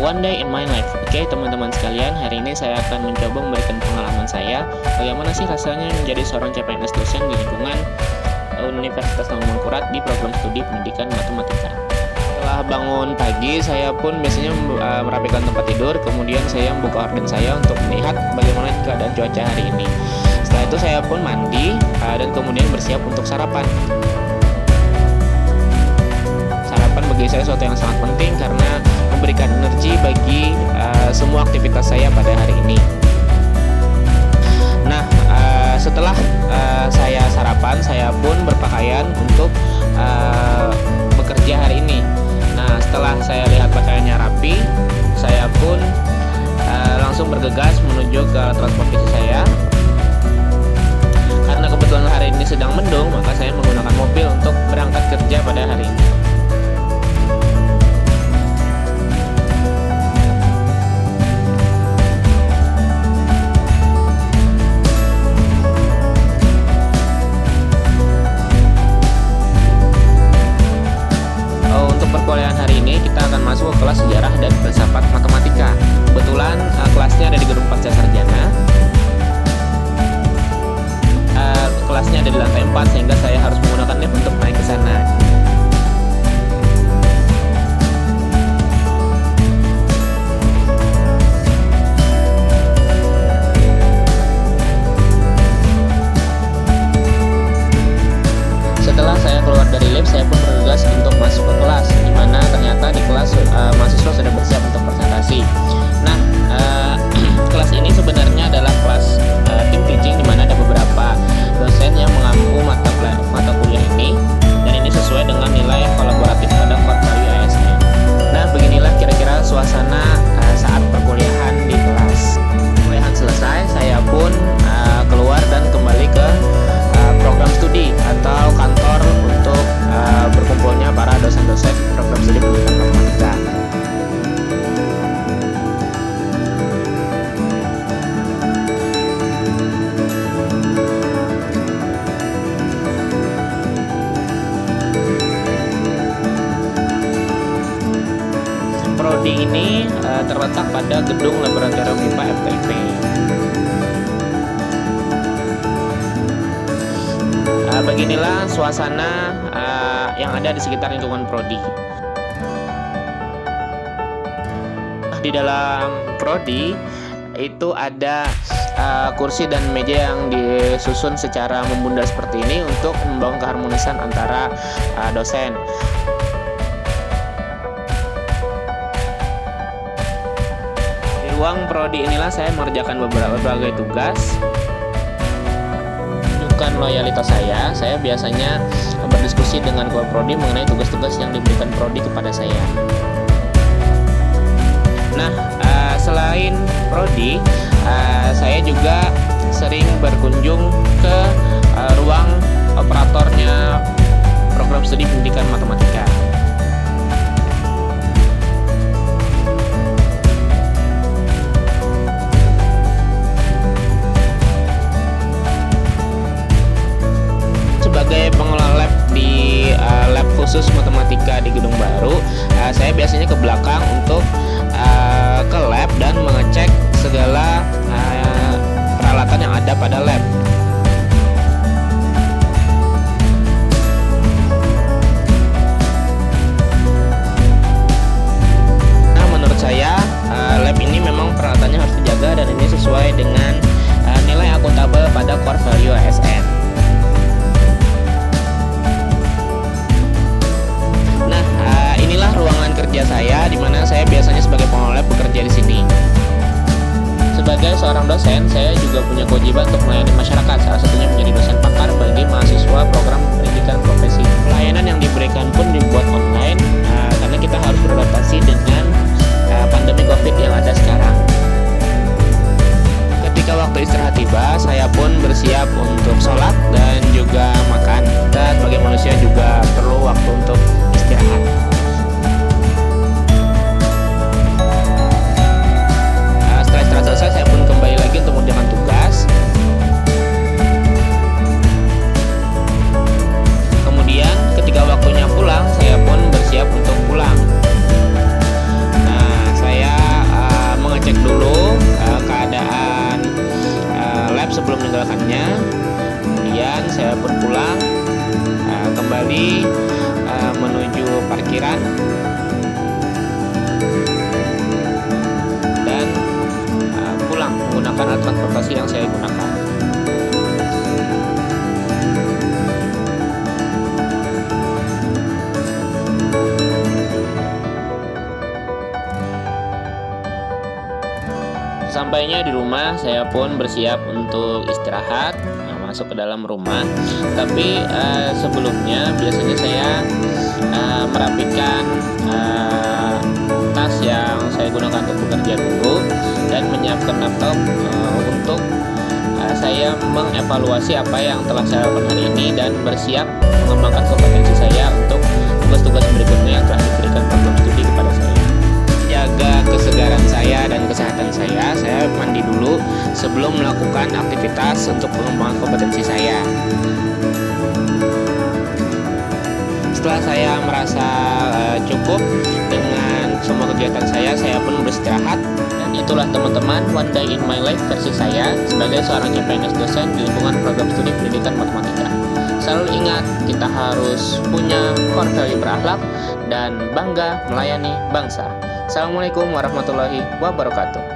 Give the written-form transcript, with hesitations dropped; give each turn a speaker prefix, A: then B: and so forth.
A: One Day in My Life. Oke teman-teman sekalian, hari ini saya akan mencoba memberikan pengalaman saya bagaimana sih rasanya menjadi seorang CPNS dosen di lingkungan Universitas Mangkurat di program studi pendidikan matematika. Setelah bangun pagi, saya pun biasanya merapikan tempat tidur, kemudian saya membuka horden saya untuk melihat bagaimana keadaan cuaca hari ini. Setelah itu saya pun mandi dan kemudian bersiap untuk sarapan. Sarapan bagi saya sesuatu yang sangat penting karena memberikan energi bagi semua aktivitas saya pada hari ini. Nah, setelah saya sarapan, saya pun berpakaian untuk bekerja hari ini. Nah, setelah saya lihat pakaiannya rapi, saya pun langsung bergegas menuju ke transportasi saya. Karena kebetulan hari ini sedang mendung, maka saya menggunakan mobil untuk berangkat kerja pada hari ini. Perkuliahan hari ini kita akan masuk ke kelas sejarah dan filsafat matematika. Kebetulan kelasnya ada di gedung Pasca Sarjana. Kelasnya ada di lantai 4 sehingga saya harus menggunakan lift untuk naik ke sana. Setelah saya keluar dari lift, saya pun bergegas untuk masuk ke kelas, di mana ternyata di kelas mahasiswa sudah bersiap untuk presentasi. Nah, kelas ini sebenarnya adalah kelas team teaching, di mana ada beberapa dosen yang mengampu mata kuliah ini, dan ini sesuai dengan nilai kolaboratif pada core value ASN. Nah, beginilah kira-kira suasana saat perkuliahan di kelas. Perkuliahan selesai, saya pun keluar dan kembali ke program studi atau kantor untuk berkumpulnya para dosen-dosen program studi pendidikan matematika. Prodi ini terletak pada gedung laboratorium IPA FTIP. Beginilah suasana yang ada di sekitar lingkungan prodi. Di dalam prodi itu ada kursi dan meja yang disusun secara membundar seperti ini untuk membangun keharmonisan antara dosen. Di ruang prodi inilah saya mengerjakan berbagai tugas. Loyalitas saya biasanya berdiskusi dengan ketua prodi mengenai tugas-tugas yang diberikan prodi kepada saya. Nah, selain prodi, saya juga sering berkunjung ke ruang operatornya program studi pendidikan matematika. Sebagai pengelola lab di lab khusus matematika di Gedung Baru, saya biasanya ke belakang untuk ke lab dan mengecek segala peralatan yang ada pada lab. Nah, menurut saya lab ini memang peralatannya harus dijaga dan ini sesuai dengan nilai akuntabel pada core value ASN. Inilah ruangan kerja saya, di mana saya biasanya sebagai pengelola lab bekerja di sini. Sebagai seorang dosen, saya juga punya kewajiban untuk melayani masyarakat, salah satunya menjadi dosen pakar bagi mahasiswa program pendidikan profesi. Pelayanan yang diberikan pun dibuat online, karena kita harus beradaptasi dengan pandemi COVID yang ada sekarang. Ketika waktu istirahat tiba, saya pun bersiap untuk sholat dan juga makan. Dan sebagai manusia juga perlu waktu untuk istirahat. Setelah selesai, saya pun kembali lagi untuk mengerjakan tugas. Kemudian ketika waktunya pulang, saya pun bersiap untuk pulang. Nah, saya saya pun pulang, kembali menuju parkiran dan pulang menggunakan alat transportasi yang saya gunakan. Sampainya di rumah, saya pun bersiap untuk istirahat, masuk ke dalam rumah. Tapi sebelumnya biasanya saya merapikan tas yang saya gunakan untuk bekerja dulu dan menyiapkan laptop untuk saya mengevaluasi apa yang telah saya lakukan hari ini dan bersiap mengembangkan kompetensi saya untuk tugas-tugas berikutnya yang telah diberikan program studi kepada saya. Jaga kesegaran saya dan kesehatan saya mandi dulu sebelum melakukan aktivitas untuk pengembangan kompetensi saya. Setelah saya merasa cukup dengan semua kegiatan saya pun beristirahat. Dan itulah teman-teman, One Day in My Life versi saya sebagai seorang CPNS dosen di lingkungan program studi pendidikan matematika. Selalu ingat, kita harus punya core value berakhlak dan bangga melayani bangsa. Assalamualaikum warahmatullahi wabarakatuh.